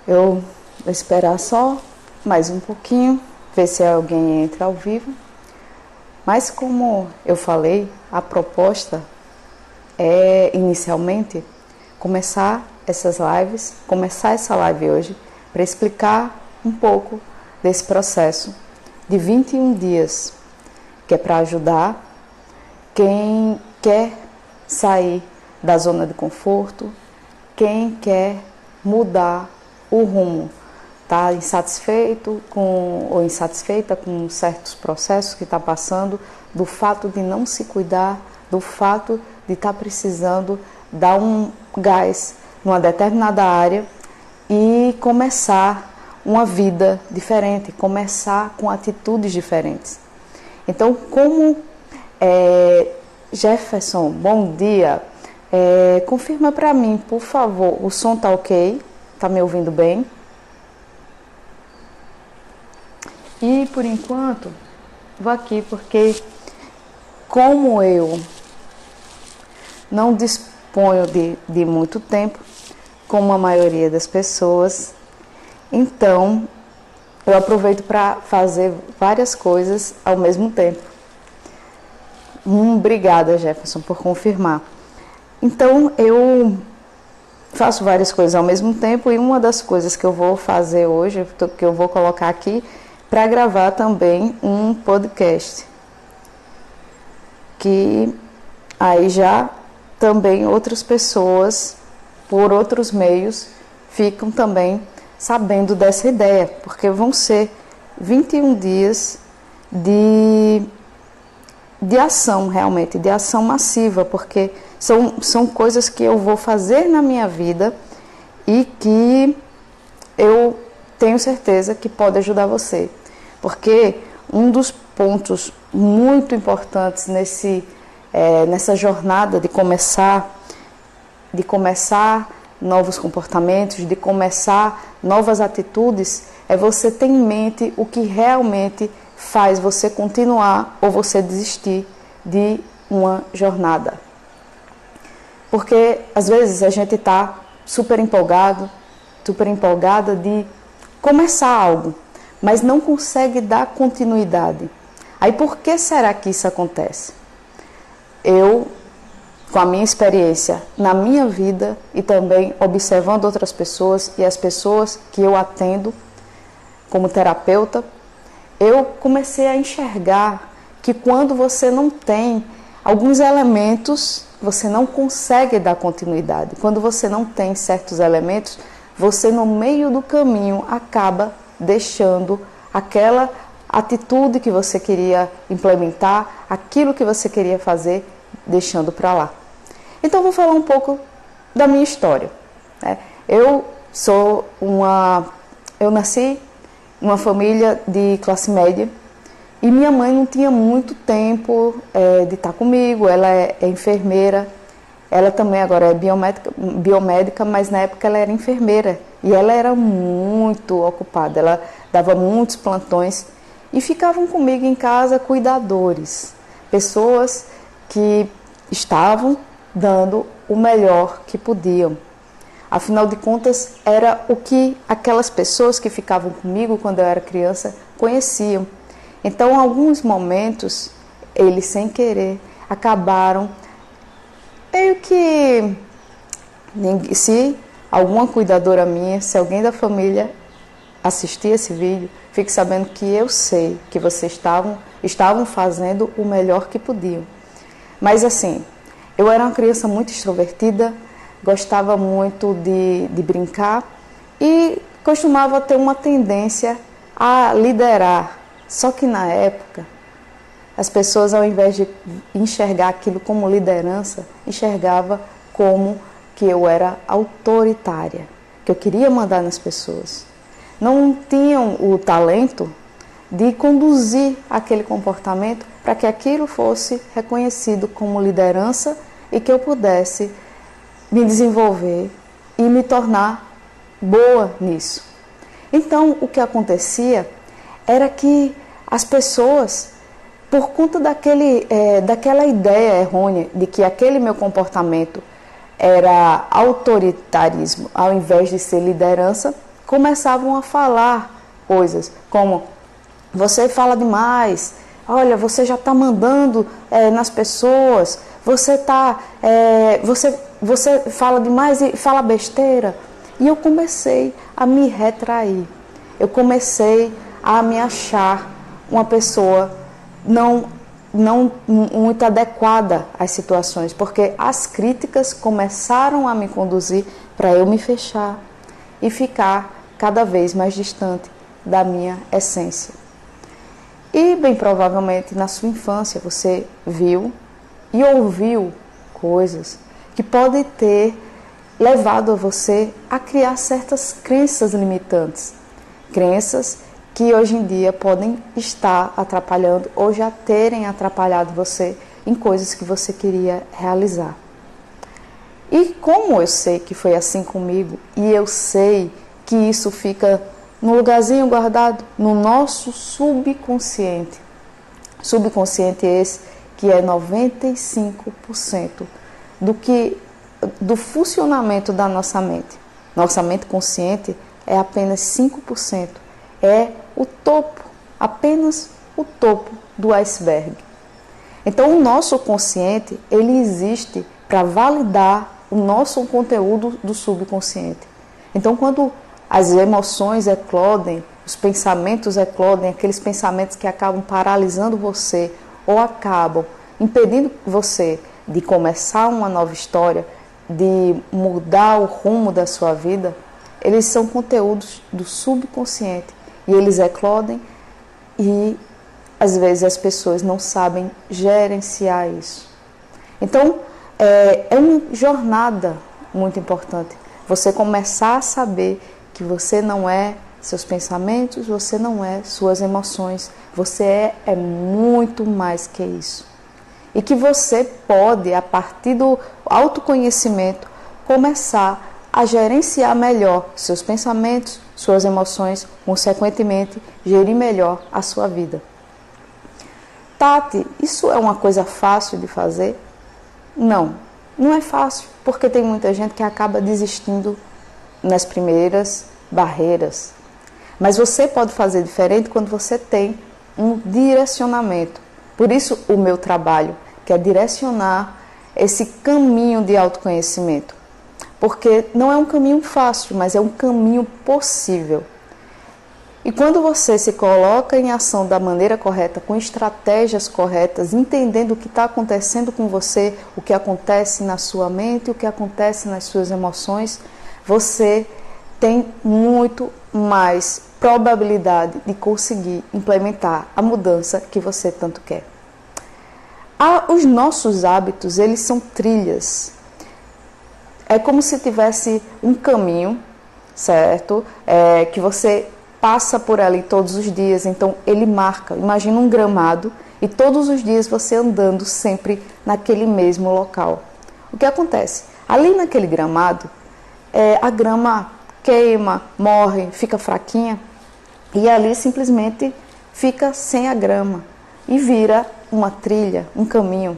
Eu vou esperar só mais um pouquinho, ver se alguém entra ao vivo. Mas como eu falei, a proposta é inicialmente começar essas lives, começar essa live hoje para explicar um pouco desse processo de 21 dias, que é para ajudar quem quer sair da zona de conforto, quem quer mudar o rumo, está insatisfeito ou insatisfeita com certos processos que está passando, do fato de não se cuidar, do fato de estar precisando dar um gás numa determinada área e começar uma vida diferente, começar com atitudes diferentes. Então, como Jefferson, bom dia, confirma para mim, por favor, o som está ok? Está me ouvindo bem? E, por enquanto, vou aqui porque, como eu não disponho de muito tempo, como a maioria das pessoas, então eu aproveito para fazer várias coisas ao mesmo tempo. Obrigada, Jefferson, por confirmar. Então, eu faço várias coisas ao mesmo tempo e uma das coisas que eu vou fazer hoje, que eu vou colocar aqui, para gravar também um podcast. Que aí já também outras pessoas, por outros meios, ficam também sabendo dessa ideia, porque vão ser 21 dias de ação realmente, de ação massiva, porque são coisas que eu vou fazer na minha vida e que eu tenho certeza que pode ajudar você. Porque um dos pontos muito importantes nessa jornada de começar novos comportamentos, de começar novas atitudes, é você ter em mente o que realmente faz você continuar ou você desistir de uma jornada. Porque às vezes a gente está super empolgada de começar algo, mas não consegue dar continuidade. Aí por que será que isso acontece? Eu, com a minha experiência na minha vida e também observando outras pessoas e as pessoas que eu atendo como terapeuta, eu comecei a enxergar que quando você não tem alguns elementos, você não consegue dar continuidade. Quando você não tem certos elementos, você no meio do caminho acaba deixando aquela atitude que você queria implementar, aquilo que você queria fazer, deixando para lá. Então eu vou falar um pouco da minha história. Eu nasci numa família de classe média e minha mãe não tinha muito tempo de estar comigo. Ela é enfermeira, ela também agora é biomédica, mas na época ela era enfermeira e ela era muito ocupada, ela dava muitos plantões e ficavam comigo em casa cuidadores, pessoas que estavam dando o melhor que podiam. Afinal de contas, era o que aquelas pessoas que ficavam comigo quando eu era criança conheciam. Então, em alguns momentos, eles sem querer acabaram meio que, se alguma cuidadora minha, se alguém da família assistir esse vídeo, fique sabendo que eu sei que vocês estavam fazendo o melhor que podiam. Mas assim, eu era uma criança muito extrovertida, gostava muito de brincar e costumava ter uma tendência a liderar. Só que na época, as pessoas, ao invés de enxergar aquilo como liderança, enxergava como que eu era autoritária, que eu queria mandar nas pessoas. Não tinham o talento de conduzir aquele comportamento para que aquilo fosse reconhecido como liderança e que eu pudesse me desenvolver e me tornar boa nisso. Então, o que acontecia era que as pessoas, por conta daquela ideia errônea de que aquele meu comportamento era autoritarismo ao invés de ser liderança, começavam a falar coisas como: você fala demais, olha, você já está mandando nas pessoas, você fala demais e fala besteira. E eu comecei a me retrair, eu comecei a me achar uma pessoa não muito adequada às situações, porque as críticas começaram a me conduzir para eu me fechar e ficar cada vez mais distante da minha essência. E bem provavelmente na sua infância você viu e ouviu coisas que podem ter levado a você a criar certas crenças limitantes, crenças que hoje em dia podem estar atrapalhando ou já terem atrapalhado você em coisas que você queria realizar. E como eu sei que foi assim comigo, e eu sei que isso fica num lugarzinho guardado no nosso subconsciente. Subconsciente esse que é 95% do funcionamento da nossa mente. Nossa mente consciente é apenas 5%. É o topo, apenas o topo do iceberg. Então o nosso consciente, ele existe para validar o nosso conteúdo do subconsciente. Então quando as emoções eclodem, os pensamentos eclodem, aqueles pensamentos que acabam paralisando você ou acabam impedindo você de começar uma nova história, de mudar o rumo da sua vida, eles são conteúdos do subconsciente e eles eclodem e às vezes as pessoas não sabem gerenciar isso. Então é uma jornada muito importante você começar a saber que você não é seus pensamentos, você não é suas emoções, você é muito mais que isso. E que você pode, a partir do autoconhecimento, começar a gerenciar melhor seus pensamentos, suas emoções, consequentemente, gerir melhor a sua vida. Tati, isso é uma coisa fácil de fazer? Não, não é fácil, porque tem muita gente que acaba desistindo nas primeiras barreiras. Mas você pode fazer diferente quando você tem um direcionamento. Por isso o meu trabalho, que é direcionar esse caminho de autoconhecimento. Porque não é um caminho fácil, mas é um caminho possível. E quando você se coloca em ação da maneira correta, com estratégias corretas, entendendo o que está acontecendo com você, o que acontece na sua mente, o que acontece nas suas emoções, você tem muito mais probabilidade de conseguir implementar a mudança que você tanto quer. Os nossos hábitos, eles são trilhas. É como se tivesse um caminho, certo? Que você passa por ali todos os dias, então ele marca. Imagina um gramado e todos os dias você andando sempre naquele mesmo local. O que acontece? Ali naquele gramado, a grama queima, morre, fica fraquinha e ali simplesmente fica sem a grama e vira uma trilha, um caminho.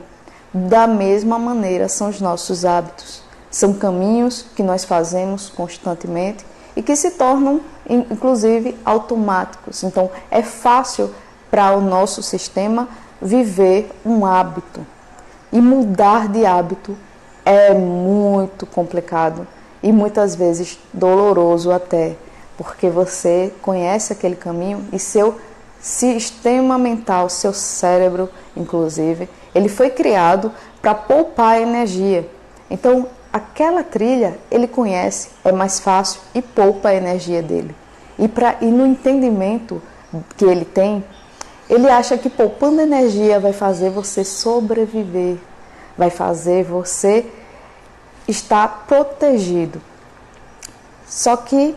Da mesma maneira são os nossos hábitos. São caminhos que nós fazemos constantemente e que se tornam, inclusive, automáticos. Então, é fácil para o nosso sistema viver um hábito. E mudar de hábito é muito complicado e muitas vezes doloroso até, porque você conhece aquele caminho e seu sistema mental, seu cérebro, inclusive, ele foi criado para poupar energia. Então, aquela trilha ele conhece, é mais fácil e poupa a energia dele. E no entendimento que ele tem, ele acha que poupando energia vai fazer você sobreviver, vai fazer você estar protegido. Só que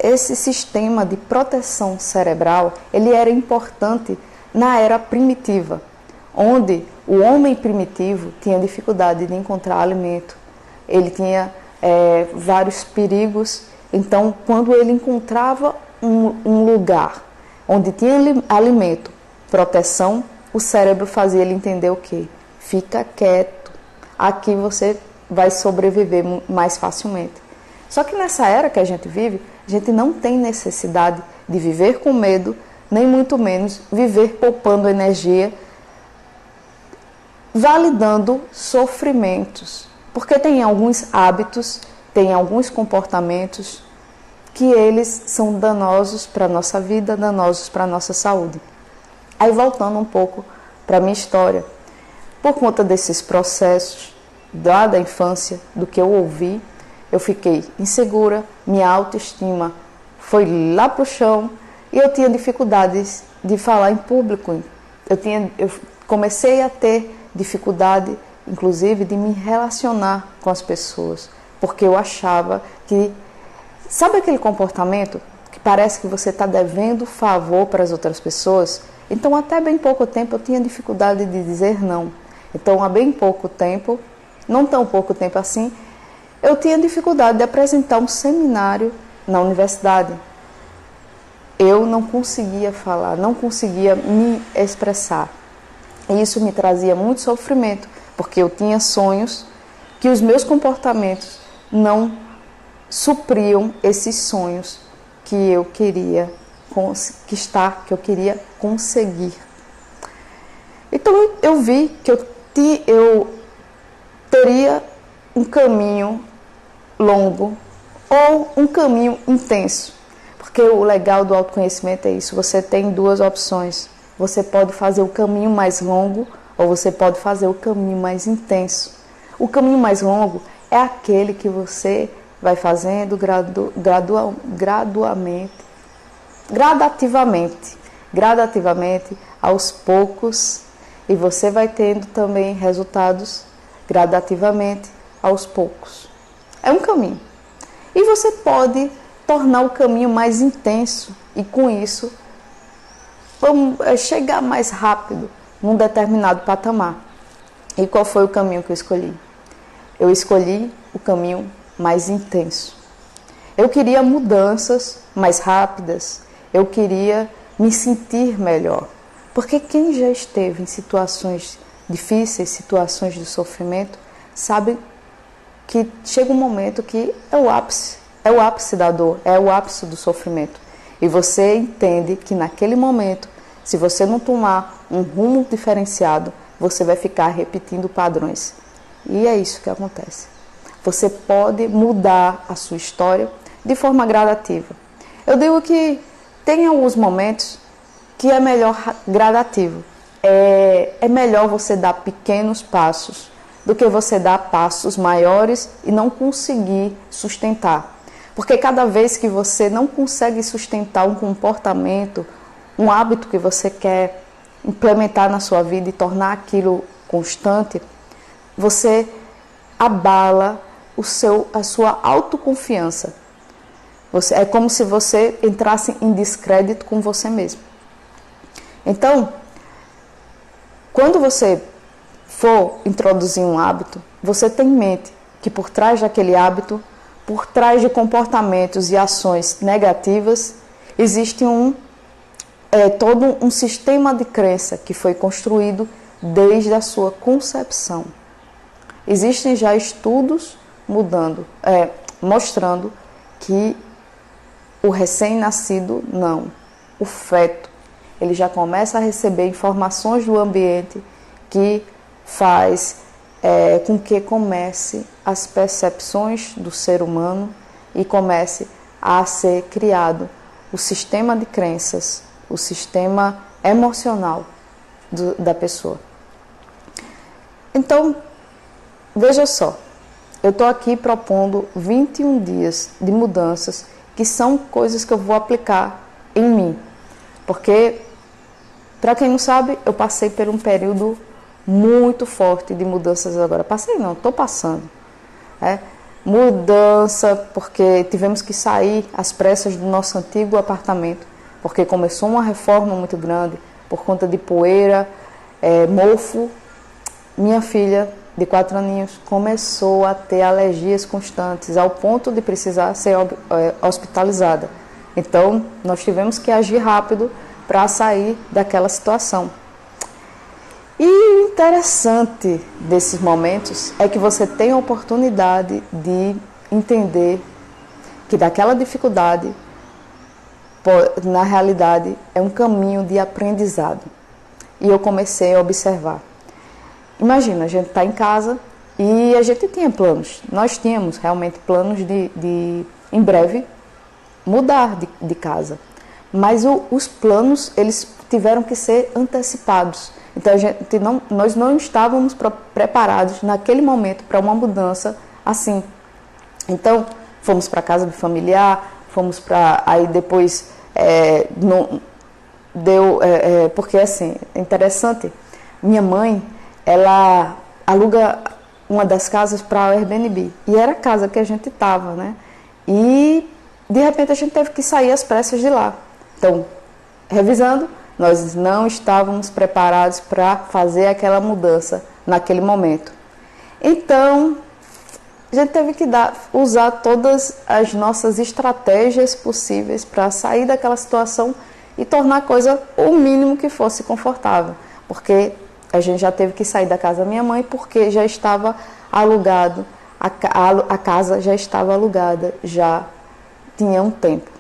esse sistema de proteção cerebral, ele era importante na era primitiva, onde o homem primitivo tinha dificuldade de encontrar alimento, ele tinha vários perigos. Então, quando ele encontrava um lugar onde tinha alimento, proteção, o cérebro fazia ele entender o quê? Fica quieto, aqui você vai sobreviver mais facilmente. Só que nessa era que a gente vive, a gente não tem necessidade de viver com medo, nem muito menos viver poupando energia, validando sofrimentos. Porque tem alguns hábitos, tem alguns comportamentos que eles são danosos para a nossa vida, danosos para a nossa saúde. Aí voltando um pouco para a minha história, por conta desses processos lá da infância, do que eu ouvi, eu fiquei insegura, minha autoestima foi lá para o chão e eu tinha dificuldades de falar em público. Eu comecei a ter dificuldade, inclusive, de me relacionar com as pessoas, porque eu achava que... Sabe aquele comportamento que parece que você está devendo favor para as outras pessoas? Então, até bem pouco tempo, eu tinha dificuldade de dizer não. Então, há bem pouco tempo, não tão pouco tempo assim, eu tinha dificuldade de apresentar um seminário na universidade. Eu não conseguia falar, não conseguia me expressar. E isso me trazia muito sofrimento, porque eu tinha sonhos que os meus comportamentos não supriam esses sonhos que eu queria conquistar, que eu queria conseguir. Então eu vi que eu teria um caminho longo ou um caminho intenso. Porque o legal do autoconhecimento é isso, você tem duas opções. Você pode fazer o caminho mais longo ou você pode fazer o caminho mais intenso. O caminho mais longo é aquele que você vai fazendo gradativamente, aos poucos, e você vai tendo também resultados gradativamente, aos poucos. É um caminho. E você pode tornar o caminho mais intenso e, com isso, chegar mais rápido num determinado patamar. E qual foi o caminho que eu escolhi? Eu escolhi o caminho mais intenso. Eu queria mudanças mais rápidas, eu queria me sentir melhor. Porque quem já esteve em situações difíceis, situações de sofrimento, sabe que chega um momento que é o ápice da dor, é o ápice do sofrimento. E você entende que naquele momento, se você não tomar um rumo diferenciado, você vai ficar repetindo padrões. E é isso que acontece. Você pode mudar a sua história de forma gradativa. Eu digo que tem alguns momentos que é melhor gradativo. É melhor você dar pequenos passos do que você dar passos maiores e não conseguir sustentar. Porque cada vez que você não consegue sustentar um comportamento, um hábito que você quer implementar na sua vida e tornar aquilo constante, você abala a sua autoconfiança. É como se você entrasse em descrédito com você mesmo. Então, quando você for introduzir um hábito, você tem em mente que por trás daquele hábito, por trás de comportamentos e ações negativas, existe todo um sistema de crença que foi construído desde a sua concepção. Existem já estudos mostrando que o recém-nascido não, o feto, ele já começa a receber informações do ambiente que faz com que comece as percepções do ser humano e comece a ser criado o sistema de crenças, o sistema emocional da pessoa. Então, veja só, eu estou aqui propondo 21 dias de mudanças que são coisas que eu vou aplicar em mim. Porque, para quem não sabe, eu passei por um período muito forte de mudanças agora. Estou passando. Mudança, porque tivemos que sair às pressas do nosso antigo apartamento, porque começou uma reforma muito grande, por conta de poeira, mofo. Minha filha, de 4 aninhos, começou a ter alergias constantes, ao ponto de precisar ser hospitalizada. Então, nós tivemos que agir rápido para sair daquela situação. E o interessante desses momentos é que você tem a oportunidade de entender que daquela dificuldade, na realidade, é um caminho de aprendizado. E eu comecei a observar. Imagina, a gente está em casa e a gente tinha planos. Nós tínhamos realmente planos de em breve, mudar de casa. Mas os planos, eles tiveram que ser antecipados. Então, nós não estávamos preparados naquele momento para uma mudança assim. Então, fomos para a casa do familiar, fomos para... Aí depois, porque assim, é interessante, minha mãe, ela aluga uma das casas para o Airbnb. E era a casa que a gente estava, né? E, de repente, a gente teve que sair às pressas de lá. Então, revisando, nós não estávamos preparados para fazer aquela mudança naquele momento. Então, a gente teve que usar todas as nossas estratégias possíveis para sair daquela situação e tornar a coisa o mínimo que fosse confortável. Porque a gente já teve que sair da casa da minha mãe porque já estava alugado, a casa já estava alugada, já tinha um tempo.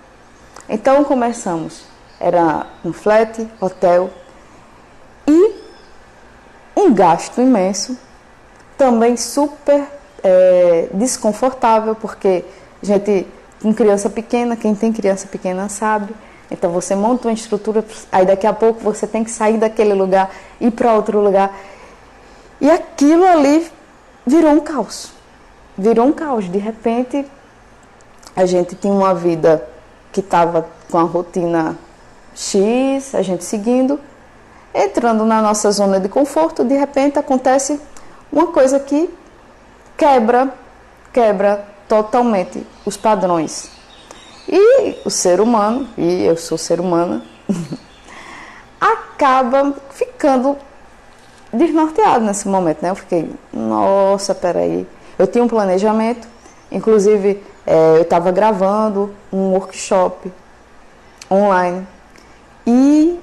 Então começamos, era um flat, hotel e um gasto imenso, também super desconfortável, porque a gente, com criança pequena, quem tem criança pequena sabe, então você monta uma estrutura, aí daqui a pouco você tem que sair daquele lugar, ir para outro lugar, e aquilo ali virou um caos. Virou um caos. De repente, a gente tinha uma vida que estava com a rotina X, a gente seguindo, entrando na nossa zona de conforto, de repente acontece uma coisa que quebra totalmente os padrões. E o ser humano, e eu sou ser humana, acaba ficando desnorteado nesse momento, né? Eu fiquei, nossa, peraí. Eu tinha um planejamento, inclusive eu estava gravando um workshop online e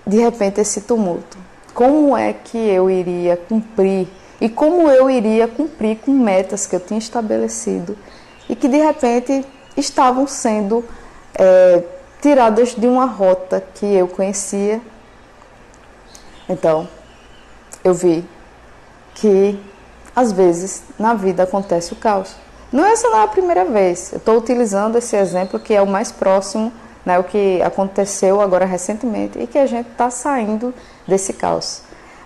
de repente esse tumulto. Como é que eu iria cumprir? E como eu iria cumprir com metas que eu tinha estabelecido e que de repente estavam sendo tiradas de uma rota que eu conhecia. Então, eu vi que às vezes na vida acontece o caos. Essa não é a primeira vez. Eu estou utilizando esse exemplo que é o mais próximo, né, o que aconteceu agora recentemente e que a gente está saindo desse caos.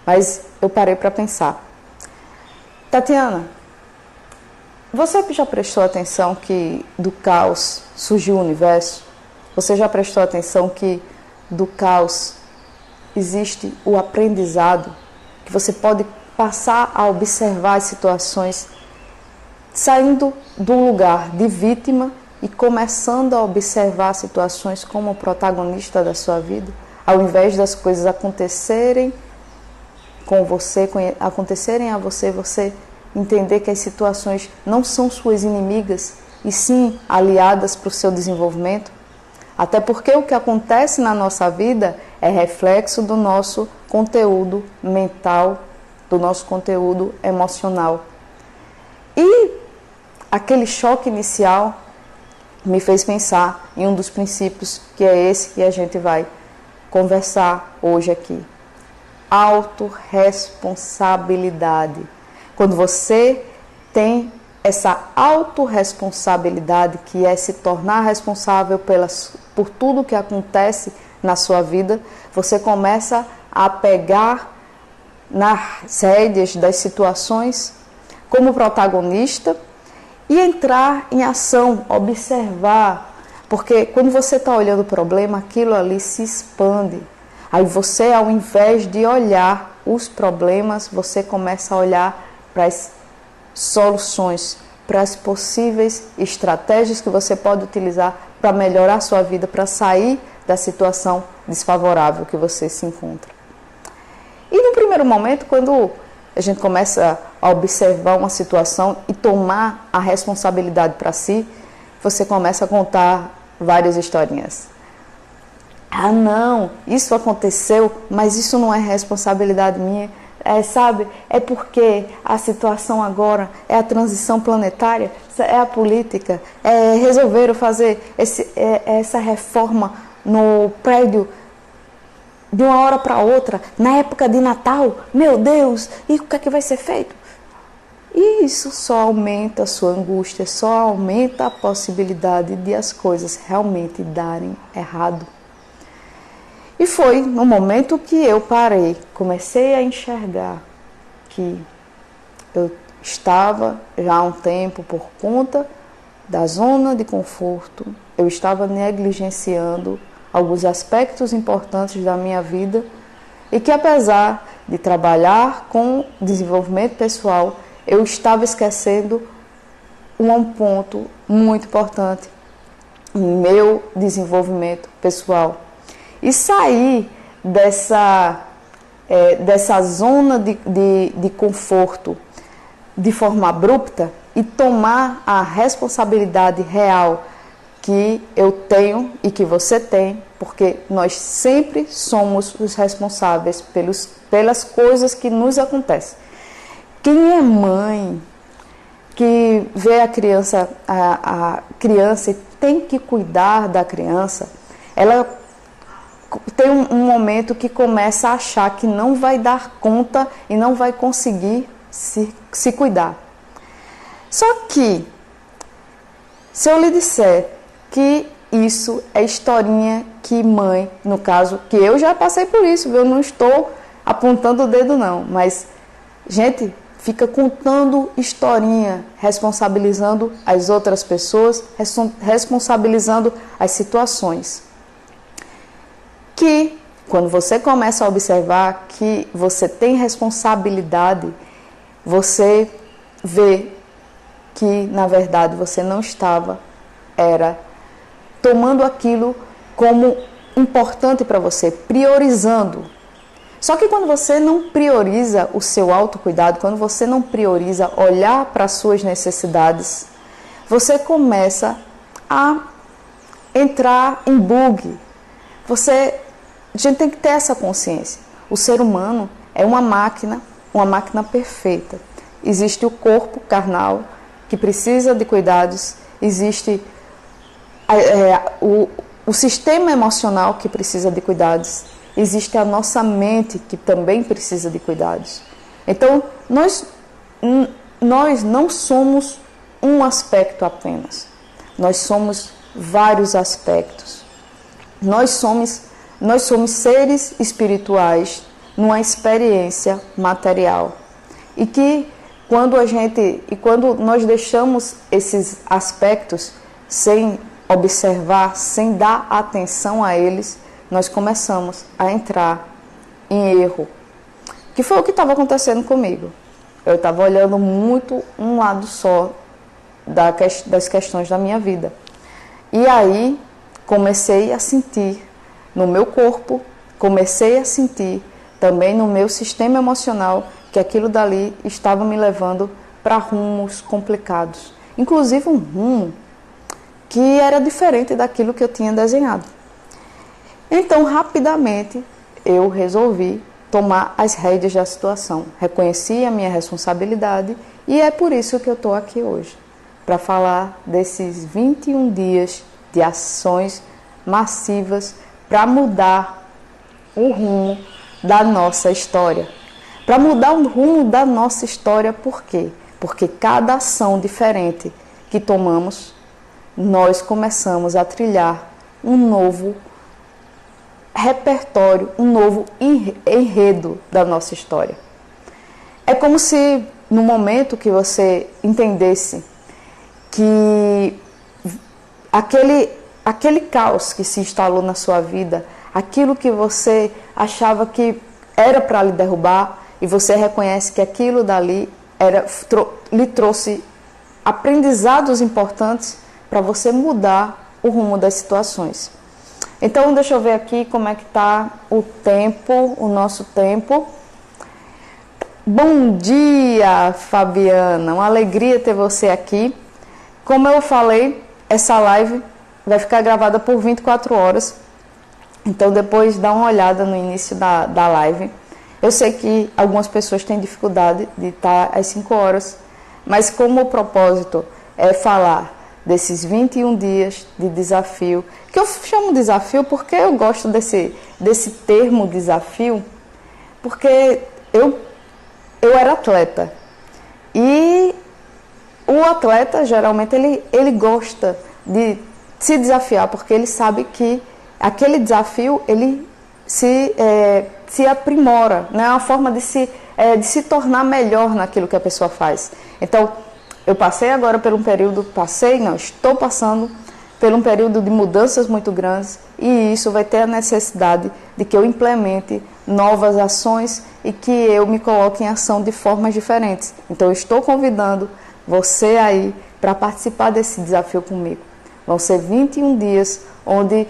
Mas eu parei para pensar. Tatiana, você já prestou atenção que do caos surgiu o universo? Você já prestou atenção que do caos existe o aprendizado? Que você pode passar a observar as situações saindo do lugar de vítima e começando a observar situações como protagonista da sua vida, ao invés das coisas acontecerem com você, acontecerem a você, você entender que as situações não são suas inimigas e sim aliadas para o seu desenvolvimento. Até porque o que acontece na nossa vida é reflexo do nosso conteúdo mental, do nosso conteúdo emocional. E aquele choque inicial me fez pensar em um dos princípios, que é esse que a gente vai conversar hoje aqui. Autorresponsabilidade. Quando você tem essa autorresponsabilidade, que é se tornar responsável por tudo que acontece na sua vida, você começa a pegar nas rédeas das situações como protagonista e entrar em ação, observar, porque quando você está olhando o problema, aquilo ali se expande. Aí você, ao invés de olhar os problemas, você começa a olhar para as soluções, para as possíveis estratégias que você pode utilizar para melhorar a sua vida, para sair da situação desfavorável que você se encontra. E no primeiro momento, quando a gente começa a observar uma situação e tomar a responsabilidade para si, você começa a contar várias historinhas. Ah, não, isso aconteceu, mas isso não é responsabilidade minha. sabe? É porque a situação agora é a transição planetária, é a política, resolveram fazer essa reforma no prédio de uma hora para outra, na época de Natal. Meu Deus, e o que é que vai ser feito? E isso só aumenta a sua angústia, só aumenta a possibilidade de as coisas realmente darem errado. E foi no momento que eu parei, comecei a enxergar que eu estava já há um tempo por conta da zona de conforto, eu estava negligenciando alguns aspectos importantes da minha vida e que, apesar de trabalhar com desenvolvimento pessoal, eu estava esquecendo um ponto muito importante no meu desenvolvimento pessoal. E sair dessa zona de conforto de forma abrupta e tomar a responsabilidade real que eu tenho e que você tem, porque nós sempre somos os responsáveis pelas coisas que nos acontecem. Quem é mãe que vê a criança e tem que cuidar da criança, ela tem um momento que começa a achar que não vai dar conta e não vai conseguir se cuidar. Só que, se eu lhe disser que isso é historinha que mãe, no caso, que eu já passei por isso, eu não estou apontando o dedo não, mas, gente, fica contando historinha, responsabilizando as outras pessoas, responsabilizando as situações. Que, quando você começa a observar que você tem responsabilidade, você vê que, na verdade, você não estava, tomando aquilo como importante para você, priorizando. Só que quando você não prioriza o seu autocuidado, quando você não prioriza olhar para as suas necessidades, você começa a entrar em bug. A gente tem que ter essa consciência. O ser humano é uma máquina perfeita. Existe o corpo carnal, que precisa de cuidados, existe o sistema emocional que precisa de cuidados, existe a nossa mente que também precisa de cuidados. Então, nós não somos um aspecto apenas, nós somos vários aspectos. Nós somos seres espirituais numa experiência material. E que quando nós deixamos esses aspectos sem observar, sem dar atenção a eles, nós começamos a entrar em erro. Que foi o que estava acontecendo comigo. Eu estava olhando muito um lado só das questões da minha vida. E aí comecei a sentir no meu corpo, comecei a sentir também no meu sistema emocional que aquilo dali estava me levando para rumos complicados. Inclusive um rumo que era diferente daquilo que eu tinha desenhado. Então, rapidamente, eu resolvi tomar as rédeas da situação. Reconheci a minha responsabilidade e é por isso que eu estou aqui hoje, para falar desses 21 dias de ações massivas para mudar o rumo da nossa história. Para mudar o rumo da nossa história, por quê? Porque cada ação diferente que tomamos, nós começamos a trilhar um novo repertório, um novo enredo da nossa história. É como se, no momento que você entendesse que aquele caos que se instalou na sua vida, aquilo que você achava que era para lhe derrubar, e você reconhece que aquilo dali lhe trouxe aprendizados importantes para você mudar o rumo das situações. Então, deixa eu ver aqui como é que está o nosso tempo. Bom dia, Fabiana, uma alegria ter você aqui. Como eu falei, essa live vai ficar gravada por 24 horas, então depois dá uma olhada no início da live. Eu sei que algumas pessoas têm dificuldade de estar às 5 horas, mas como o propósito é falar desses 21 dias de desafio, que eu chamo desafio porque eu gosto desse termo desafio, porque eu era atleta. E o atleta, geralmente, ele gosta de se desafiar, porque ele sabe que aquele desafio, ele se aprimora, né? É uma forma de se tornar melhor naquilo que a pessoa faz. Então, eu passei agora por um período, estou passando por um período de mudanças muito grandes, e isso vai ter a necessidade de que eu implemente novas ações e que eu me coloque em ação de formas diferentes. Então, eu estou convidando você aí para participar desse desafio comigo. Vão ser 21 dias onde,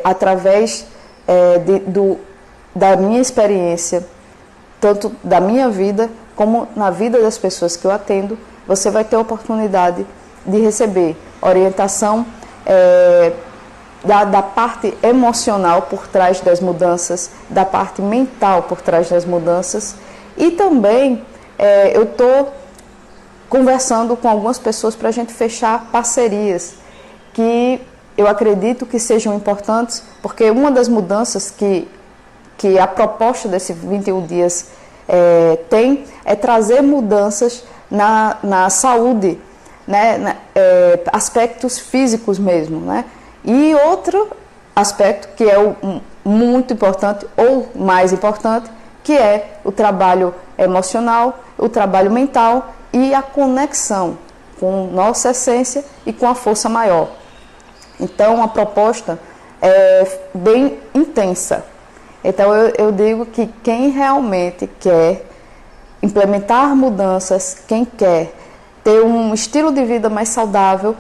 através da minha experiência, tanto da minha vida como na vida das pessoas que eu atendo, você vai ter a oportunidade de receber orientação da parte emocional por trás das mudanças, da parte mental por trás das mudanças, e também eu estou conversando com algumas pessoas para a gente fechar parcerias que eu acredito que sejam importantes, porque uma das mudanças que a proposta desses 21 dias tem é trazer mudanças na saúde, né? Aspectos físicos mesmo, né? E outro aspecto que é muito importante, ou mais importante, que é o trabalho emocional, o trabalho mental e a conexão com nossa essência e com a força maior. Então, a proposta é bem intensa. Então, eu digo que quem realmente quer implementar mudanças, quem quer ter um estilo de vida mais saudável,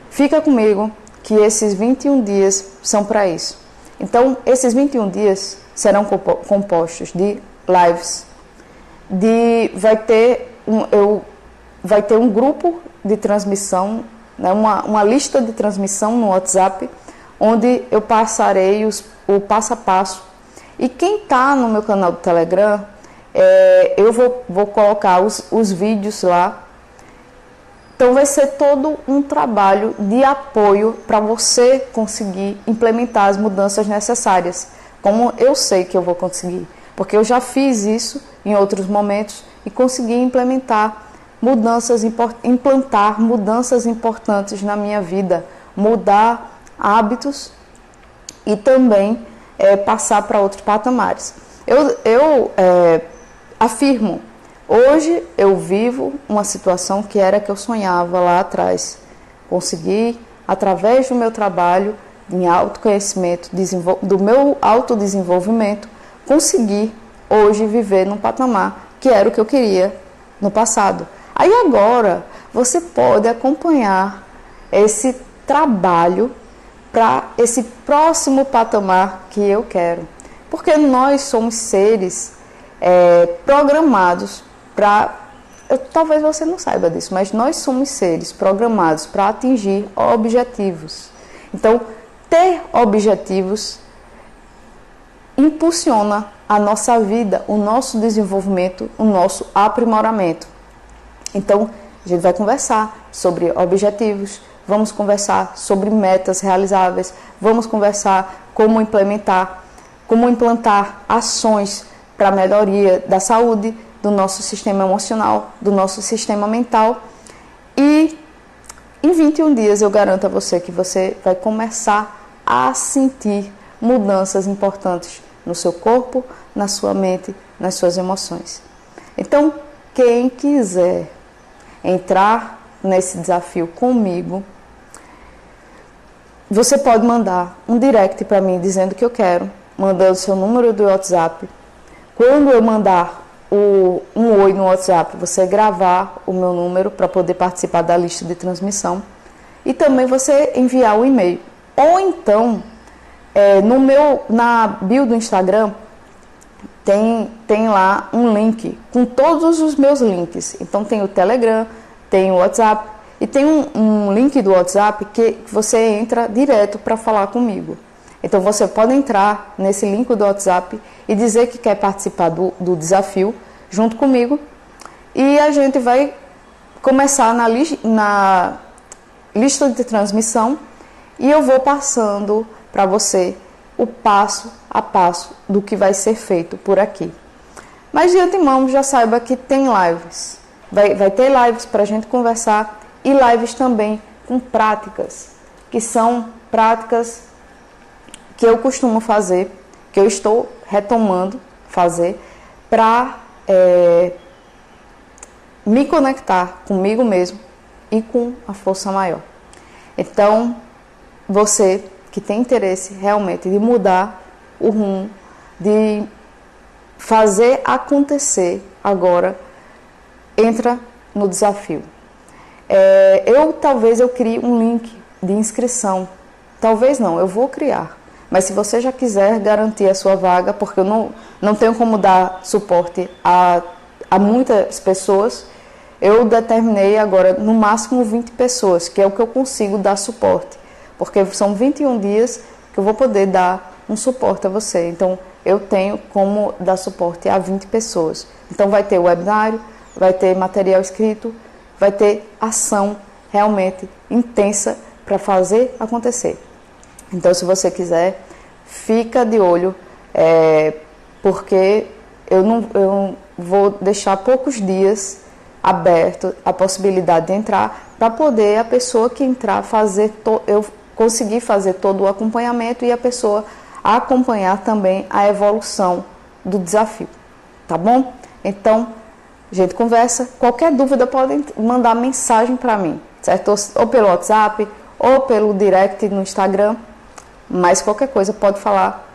fica comigo, que esses 21 dias são para isso. Então, esses 21 dias serão compostos de lives, vai ter um grupo de transmissão, né, uma lista de transmissão no WhatsApp, onde eu passarei o passo a passo. E quem está no meu canal do Telegram, eu vou colocar os vídeos lá. Então vai ser todo um trabalho de apoio para você conseguir implementar as mudanças necessárias, como eu sei que eu vou conseguir, porque eu já fiz isso em outros momentos e consegui implantar mudanças importantes na minha vida, mudar hábitos e também passar para outros patamares. Eu afirmo, hoje eu vivo uma situação que eu sonhava lá atrás. Consegui, através do meu trabalho em autoconhecimento, do meu autodesenvolvimento, conseguir hoje viver num patamar que era o que eu queria no passado. Aí agora você pode acompanhar esse trabalho para esse próximo patamar que eu quero. Porque nós somos seres programados para... Talvez você não saiba disso, mas nós somos seres programados para atingir objetivos. Então, ter objetivos impulsiona a nossa vida, o nosso desenvolvimento, o nosso aprimoramento. Então, a gente vai conversar sobre objetivos, vamos conversar sobre metas realizáveis, vamos conversar como implantar ações para a melhoria da saúde, do nosso sistema emocional, do nosso sistema mental. E em 21 dias eu garanto a você que você vai começar a sentir mudanças importantes no seu corpo, na sua mente, nas suas emoções. Então, quem quiser entrar nesse desafio comigo, você pode mandar um direct para mim dizendo que eu quero, mandando seu número do WhatsApp. Quando eu mandar um oi no WhatsApp, você gravar o meu número para poder participar da lista de transmissão. E também você enviar o e-mail. Ou então, na bio do Instagram, tem lá um link com todos os meus links. Então tem o Telegram, tem o WhatsApp e tem um link do WhatsApp que você entra direto para falar comigo. Então você pode entrar nesse link do WhatsApp e dizer que quer participar do desafio junto comigo. E a gente vai começar na lista de transmissão e eu vou passando para você o passo a passo do que vai ser feito por aqui. Mas de antemão já saiba que tem lives. Vai ter lives para a gente conversar e lives também com práticas, que são práticas que eu costumo fazer, que eu estou retomando fazer para me conectar comigo mesmo e com a força maior. Então, você que tem interesse realmente de mudar o rumo, de fazer acontecer agora, entra no desafio. Talvez eu crie um link de inscrição. Talvez não, eu vou criar. Mas se você já quiser garantir a sua vaga, porque eu não tenho como dar suporte a muitas pessoas, eu determinei agora no máximo 20 pessoas, que é o que eu consigo dar suporte. Porque são 21 dias que eu vou poder dar um suporte a você. Então, eu tenho como dar suporte a 20 pessoas. Então, vai ter webinário, vai ter material escrito, vai ter ação realmente intensa para fazer acontecer. Então, se você quiser, fica de olho, porque eu vou deixar poucos dias aberto a possibilidade de entrar, para poder a pessoa que entrar eu conseguir fazer todo o acompanhamento e a pessoa acompanhar também a evolução do desafio, tá bom? Então, a gente conversa, qualquer dúvida pode mandar mensagem para mim, certo? Ou pelo WhatsApp, ou pelo direct no Instagram, mas qualquer coisa pode falar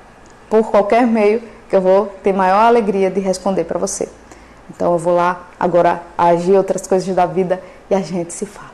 por qualquer meio que eu vou ter maior alegria de responder para você. Então eu vou lá agora agir outras coisas da vida e a gente se fala.